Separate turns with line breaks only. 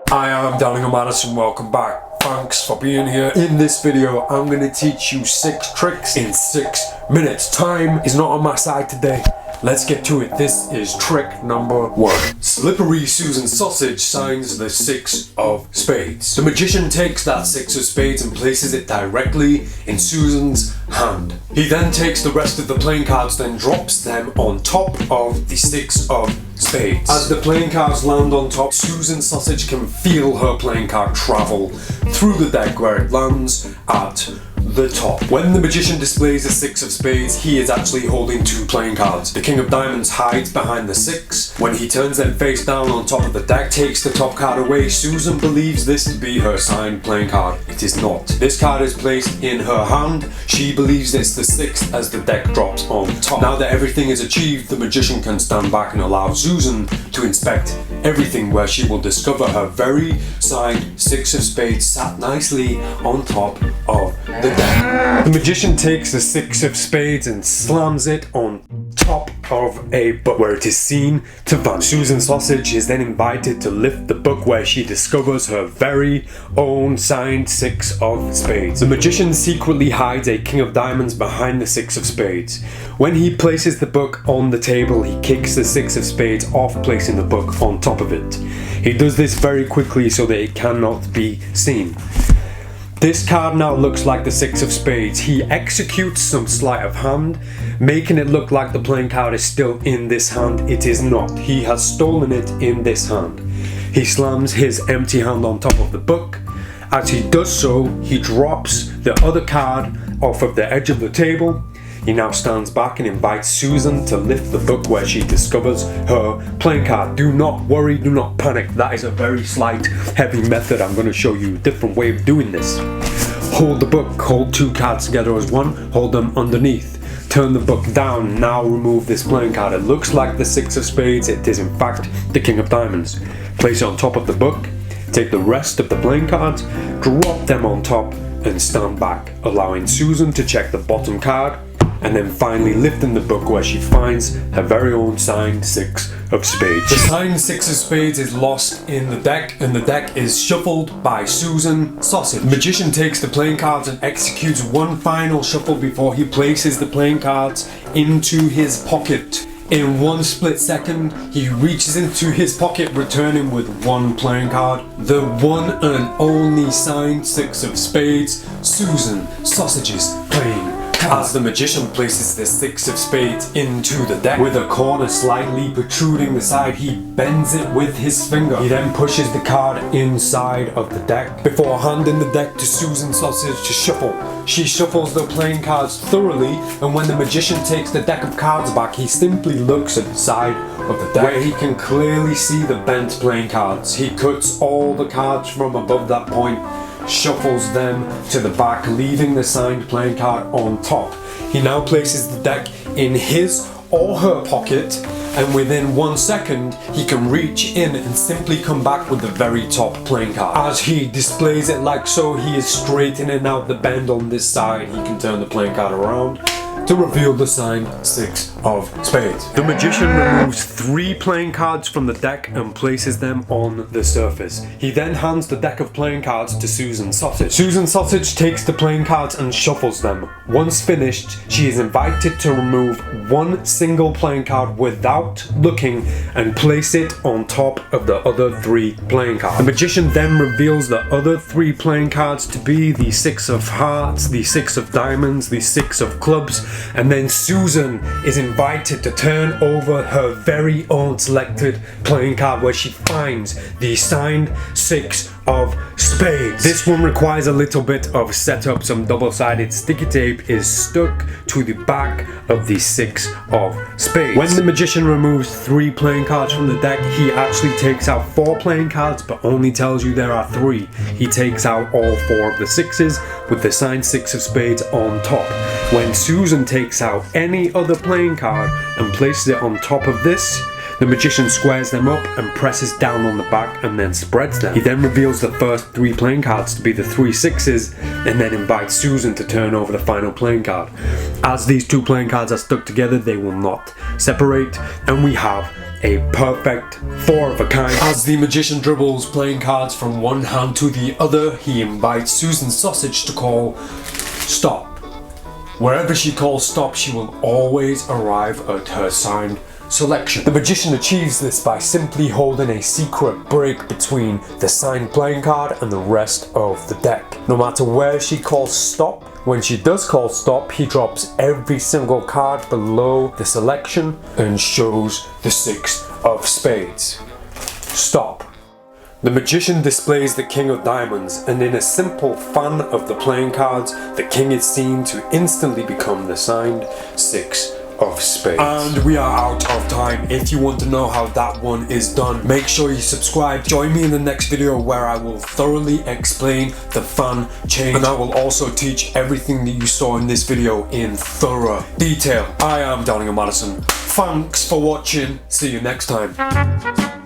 I am MADISON, welcome back. Thanks for being here. In this video, I'm going to teach you 6 tricks in 6 minutes. Time is not on my side today. Let's get to it. This is trick number 1. Slippery Susan Sausage signs the 6 of spades. The magician takes that 6 of spades and places it directly in Susan's hand. He then takes the rest of the playing cards, then drops them on top of the 6 of spades. As the playing cards land on top, Susan Sausage can feel her playing card travel through the deck where it lands at the top. When the magician displays a 6 of spades, he is actually holding 2 playing cards. The King of Diamonds hides behind the 6. When he turns them face down on top of the deck, takes the top card away. Susan believes this to be her signed playing card. It is not. This card is placed in her hand. She believes it's the 6th as the deck drops on top. Now that everything is achieved, the magician can stand back and allow Susan to inspect everything, where she will discover her very signed 6 of spades sat nicely on top of the deck. The magician takes the 6 of spades and slams it on top of a book where it is seen to vanish. Susan Sausage is then invited to lift the book, where she discovers her very own signed 6 of spades. The magician secretly hides a King of Diamonds behind the 6 of spades. When he places the book on the table, he kicks the 6 of spades off, placing the book on top of it. He does this very quickly so that it cannot be seen. This card now looks like the 6 of spades. He executes some sleight of hand, making it look like the playing card is still in this hand. It is not. He has stolen it in this hand. He slams his empty hand on top of the book. As he does so, he drops the other card off of the edge of the table. He now stands back and invites Susan to lift the book, where she discovers her playing card. Do not worry, do not panic. That is a very slight, heavy method. I'm going to show you a different way of doing this. Hold the book, hold 2 cards together as one, hold them underneath. Turn the book down, now remove this playing card. It looks like the 6 of spades, it is in fact the King of Diamonds. Place it on top of the book, take the rest of the playing cards, drop them on top and stand back, allowing Susan to check the bottom card, and then finally lifting the book, where she finds her very own signed 6 of spades. The signed 6 of spades is lost in the deck, and the deck is shuffled by Susan Sausage. The magician takes the playing cards and executes one final shuffle before he places the playing cards into his pocket. In one split second, he reaches into his pocket, returning with 1 playing card, the one and only signed 6 of spades, Susan Sausage's playing card. As the magician places the 6 of spades into the deck, with a corner slightly protruding the side, he bends it with his finger. He then pushes the card inside of the deck before handing the deck to Susan Sausage to shuffle. She shuffles the playing cards thoroughly, and when the magician takes the deck of cards back, he simply looks at the side of the deck, where he can clearly see the bent playing cards. He cuts all the cards from above that point, shuffles them to the back, leaving the signed playing card on top. He now places the deck in his or her pocket, and within 1 second he can reach in and simply come back with the very top playing card. As he displays it like so, he is straightening out the bend on this side. He can turn the playing card around to reveal the signed 6 of spades. The magician removes 3 playing cards from the deck and places them on the surface. He then hands the deck of playing cards to Susan Sausage. Susan Sausage takes the playing cards and shuffles them. Once finished, she is invited to remove 1 single playing card without looking and place it on top of the other 3 playing cards. The magician then reveals the other 3 playing cards to be the 6 of hearts, the 6 of diamonds, the 6 of clubs, and then Susan is invited to turn over her very own selected playing card, where she finds the signed 6 of spades. This one requires a little bit of setup. Some double-sided sticky tape is stuck to the back of the 6 of spades. When the magician removes 3 playing cards from the deck, he actually takes out 4 playing cards, but only tells you there are 3. He takes out all 4 of the 6s with the signed 6 of spades on top. When Susan takes out any other playing card and places it on top of this, the magician squares them up and presses down on the back and then spreads them. He then reveals the first 3 playing cards to be the 3 6s and then invites Susan to turn over the final playing card. As these 2 playing cards are stuck together, they will not separate, and we have a perfect 4 of a kind. As the magician dribbles playing cards from one hand to the other, he invites Susan Sausage to call stop. Wherever she calls stop, she will always arrive at her signed selection. The magician achieves this by simply holding a secret break between the signed playing card and the rest of the deck. No matter where she calls stop, when she does call stop, he drops every single card below the selection and shows the 6 of spades. Stop. The magician displays the king of diamonds, and in a simple fan of the playing cards, the king is seen to instantly become the signed 6 of spades. And we are out of time. If you want to know how that one is done, make sure you subscribe. Join me in the next video where I will thoroughly explain the fan change, and I will also teach everything that you saw in this video in thorough detail. I am Madison. Thanks for watching. See you next time.